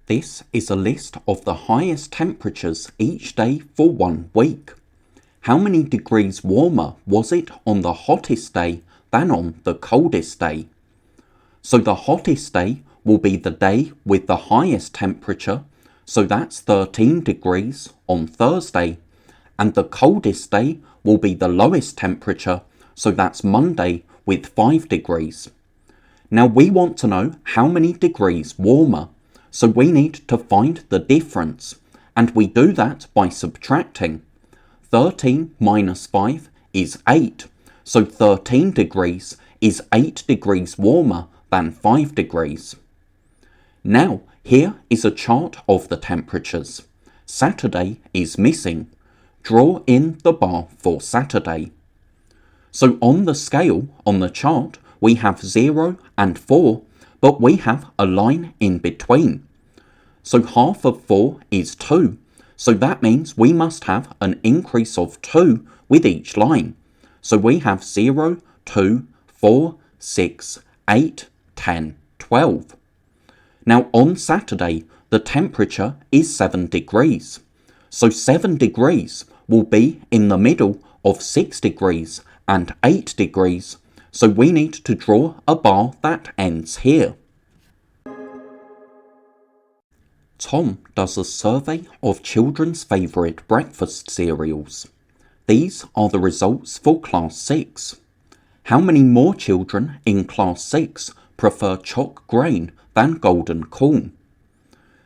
This is a list of the highest temperatures each day for 1 week. How many degrees warmer was it on the hottest day than on the coldest day? So the hottest day will be the day with the highest temperature, so that's 13 degrees on Thursday, and the coldest day will be the lowest temperature, so that's Monday with 5 degrees. Now we want to know how many degrees warmer, so we need to find the difference, and we do that by subtracting. 13 minus 5 is 8, so 13 degrees is 8 degrees warmer than 5 degrees. Now, here is a chart of the temperatures. Saturday is missing. Draw in the bar for Saturday. So on the scale on the chart, we have 0 and 4, but we have a line in between. So half of 4 is 2, so that means we must have an increase of 2 with each line. So we have 0, 2, 4, 6, 8, 10, 12. Now on Saturday, the temperature is 7 degrees. So 7 degrees will be in the middle of 6 degrees and 8 degrees. So we need to draw a bar that ends here. Tom does a survey of children's favourite breakfast cereals. These are the results for Class 6. How many more children in Class 6 prefer chalk grain than golden corn?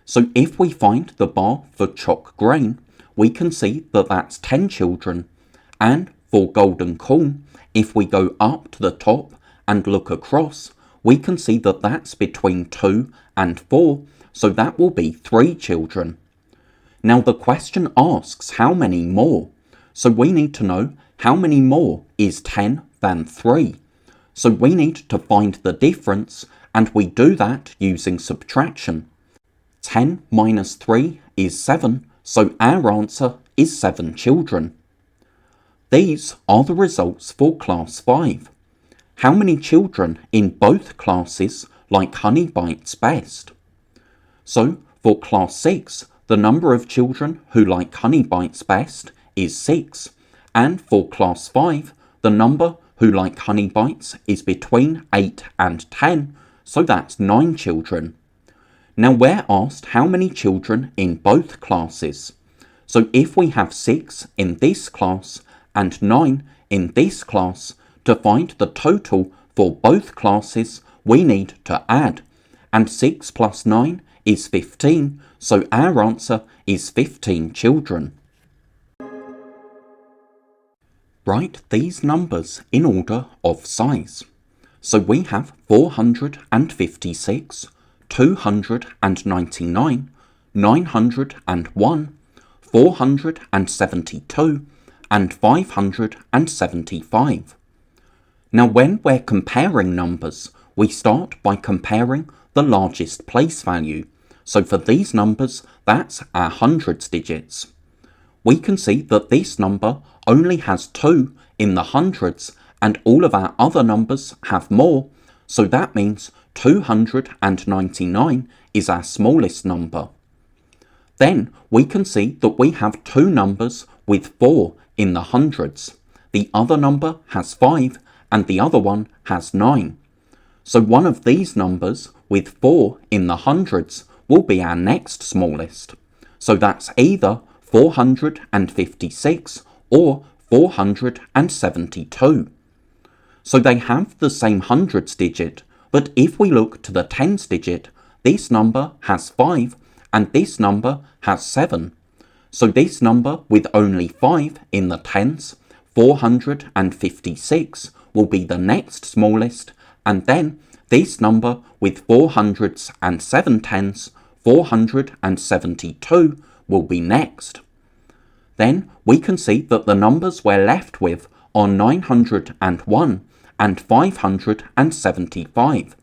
So if we find the bar for chalk grain, we can see that that's 10 children, and for golden corn, if we go up to the top and look across, we can see that that's between 2 and 4, so that will be 3 children. Now the question asks how many more, so we need to know how many more is 10 than 3. So we need to find the difference, and we do that using subtraction. 10 minus 3 is 7, so our answer is 7 children. These are the results for Class 5. How many children in both classes like Honey Bites best? So for Class 6, the number of children who like Honey Bites best is 6, and for Class 5, the number who like Honey Bites is between 8 and 10, so that's 9 children. Now we're asked how many children in both classes. So if we have 6 in this class and 9 in this class, to find the total for both classes, we need to add, and 6 plus 9 is 15, so our answer is 15 children. Write these numbers in order of size. So we have 456, 299, 901, 472, and 575. Now when we're comparing numbers, we start by comparing the largest place value. So for these numbers, that's our hundreds digits. We can see that this number only has 2 in the hundreds, and all of our other numbers have more, so that means 299 is our smallest number. Then we can see that we have 2 numbers with 4 in the hundreds. The other number has 5, and the other one has 9. So one of these numbers with 4 in the hundreds will be our next smallest. So that's either 456 or 472. So they have the same hundreds digit, but if we look to the tens digit, this number has 5 and this number has 7. So this number with only 5 in the tens, 456, will be the next smallest, and then this number with 407 tens, 472, will be next. Then we can see that the numbers we're left with are 901 and 575.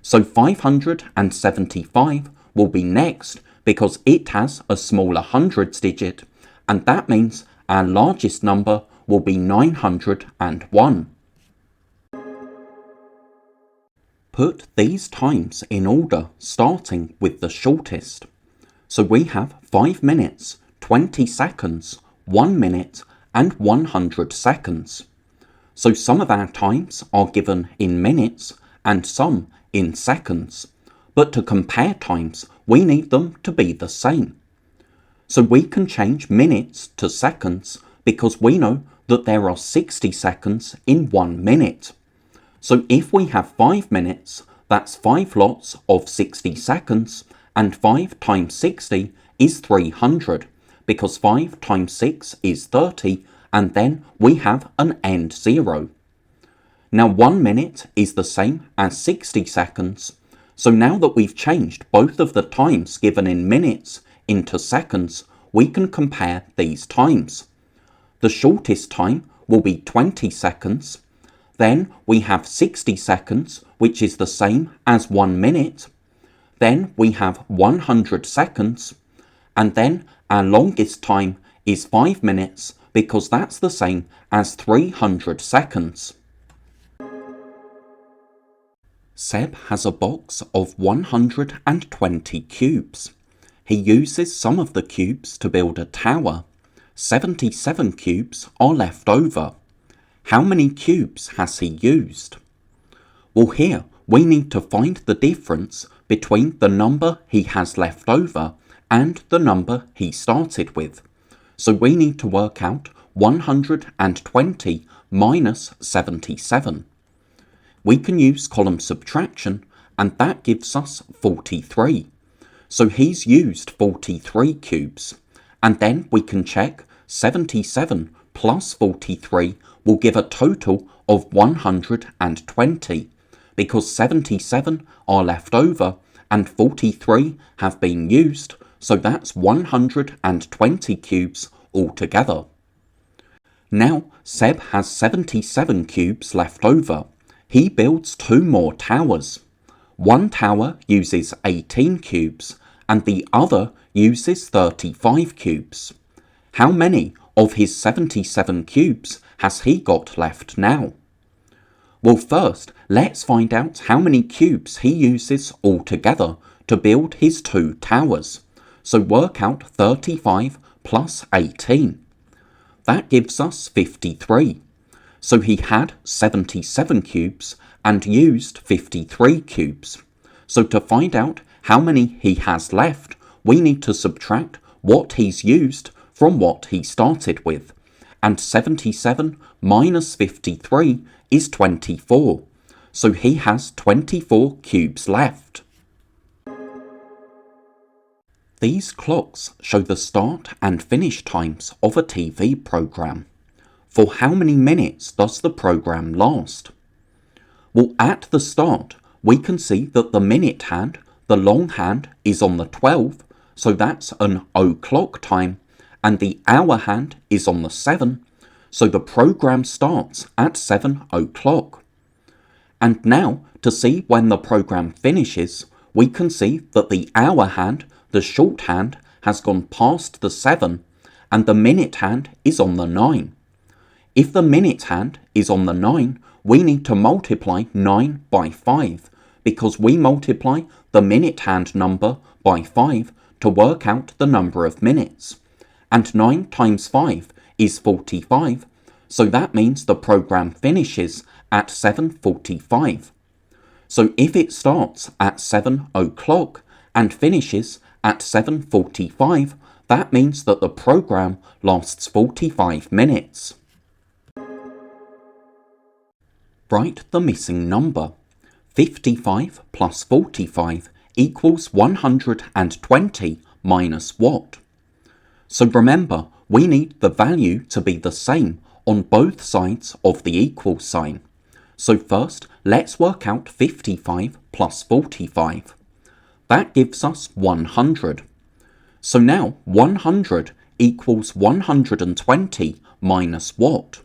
So 575 will be next because it has a smaller hundreds digit, and that means our largest number will be 901. Put these times in order, starting with the shortest. So we have 5 minutes, 20 seconds, 1 minute, and 100 seconds. So some of our times are given in minutes and some in seconds. But to compare times, we need them to be the same. So we can change minutes to seconds because we know that there are 60 seconds in 1 minute. So if we have 5 minutes, that's 5 lots of 60 seconds, and 5 times 60 is 300, because 5 times 6 is 30, and then we have an end zero. Now 1 minute is the same as 60 seconds, so now that we've changed both of the times given in minutes into seconds, we can compare these times. The shortest time will be 20 seconds. Then we have 60 seconds, which is the same as 1 minute. Then we have 100 seconds. And then our longest time is 5 minutes because that's the same as 300 seconds. Seb has a box of 120 cubes. He uses some of the cubes to build a tower. 77 cubes are left over. How many cubes has he used? Well, here we need to find the difference between the number he has left over and the number he started with. So we need to work out 120 minus 77. We can use column subtraction, and that gives us 43. So he's used 43 cubes. And then we can check 77 plus 43 will give a total of 120, because 77 are left over and 43 have been used, so that's 120 cubes altogether. Now Seb has 77 cubes left over. He builds 2 more towers. One tower uses 18 cubes and the other uses 35 cubes. How many of his 77 cubes has he got left now? Well, first, let's find out how many cubes he uses altogether to build his 2 towers. So work out 35 plus 18. That gives us 53. So he had 77 cubes and used 53 cubes. So to find out how many he has left, we need to subtract what he's used from what he started with. And 77 minus 53 is 24. So he has 24 cubes left. These clocks show the start and finish times of a TV program. For how many minutes does the program last? Well, at the start, we can see that the minute hand, the long hand, is on the 12, so that's an o'clock time, and the hour hand is on the 7, so the program starts at 7 o'clock. And now, to see when the program finishes, we can see that the hour hand, the shorthand, has gone past the 7, and the minute hand is on the 9. If the minute hand is on the 9, we need to multiply 9 by 5, because we multiply the minute hand number by 5 to work out the number of minutes. And 9 times 5 is 45, so that means the program finishes at 7:45. So if it starts at 7 o'clock and finishes at 7:45, that means that the program lasts 45 minutes. Write the missing number. 55 plus 45 equals 120 minus what? So remember, we need the value to be the same on both sides of the equal sign. So first, let's work out 55 plus 45. That gives us 100. So now 100 equals 120 minus what?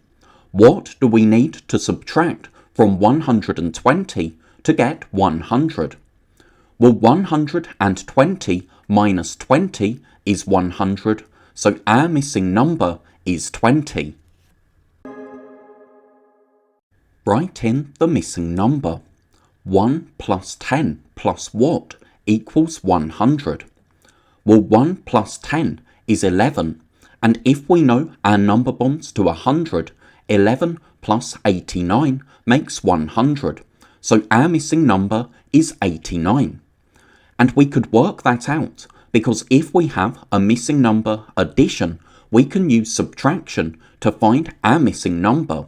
What do we need to subtract from 120 to get 100? Well, 120 minus 20 is 100, so our missing number is 20. Write in the missing number. 1 plus 10 plus what equals 100? Well, 1 plus 10 is 11, and if we know our number bonds to 100, 11 plus 89 makes 100, so our missing number is 89. And we could work that out, because if we have a missing number addition, we can use subtraction to find our missing number.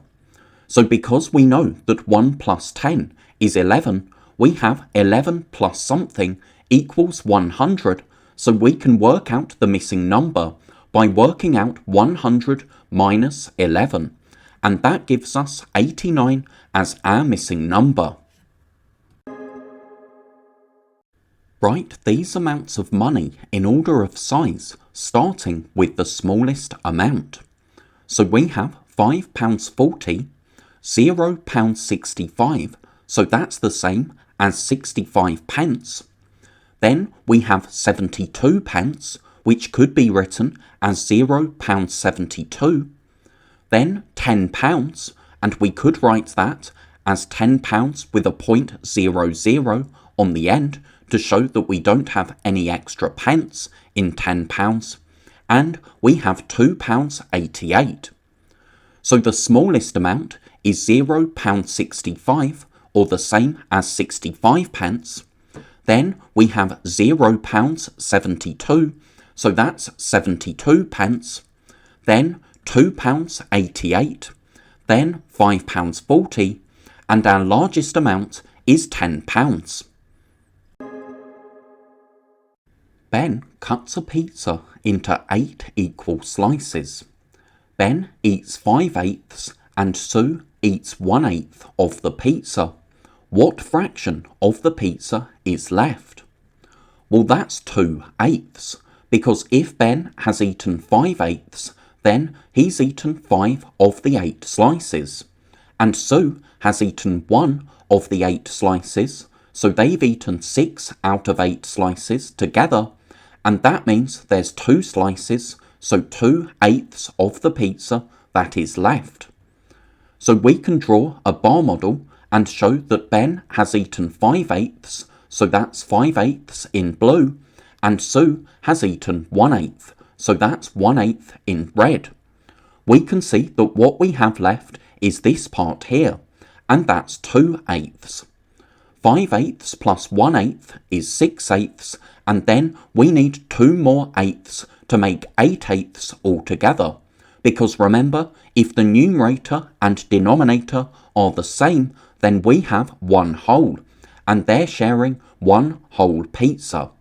So because we know that 1 plus 10 is 11, we have 11 plus something equals 100, so we can work out the missing number by working out 100 minus 11, and that gives us 89 as our missing number. Write these amounts of money in order of size, starting with the smallest amount. So we have £5.40, £0.65, so that's the same as 65 pence. Then we have 72 pence, which could be written as £0.72. Then £10, and we could write that as £10 with a .00 on the end to show that we don't have any extra pence in £10. And we have £2.88. So the smallest amount is £0.65, or the same as 65 pence. Then we have £0.72, so that's 72 pence. Then £2.88, then £5.40, and our largest amount is £10. Ben cuts a pizza into 8 equal slices. Ben eats 5/8 and Sue eats 1/8 of the pizza. What fraction of the pizza is left? Well, that's 2/8, because if Ben has eaten 5/8, then he's eaten 5 of the 8 slices. And Sue has eaten 1 of the 8 slices, so they've eaten 6 out of 8 slices together, and that means there's 2 slices, so 2/8 of the pizza that is left. So we can draw a bar model and show that Ben has eaten 5/8, so that's 5/8 in blue, and Sue has eaten 1/8, so that's 1/8 in red. We can see that what we have left is this part here, and that's 2/8. 5/8 plus 1/8 is 6/8, and then we need 2 more eighths to make 8/8 altogether. Because remember, if the numerator and denominator are the same, then we have 1 whole, and they're sharing 1 whole pizza.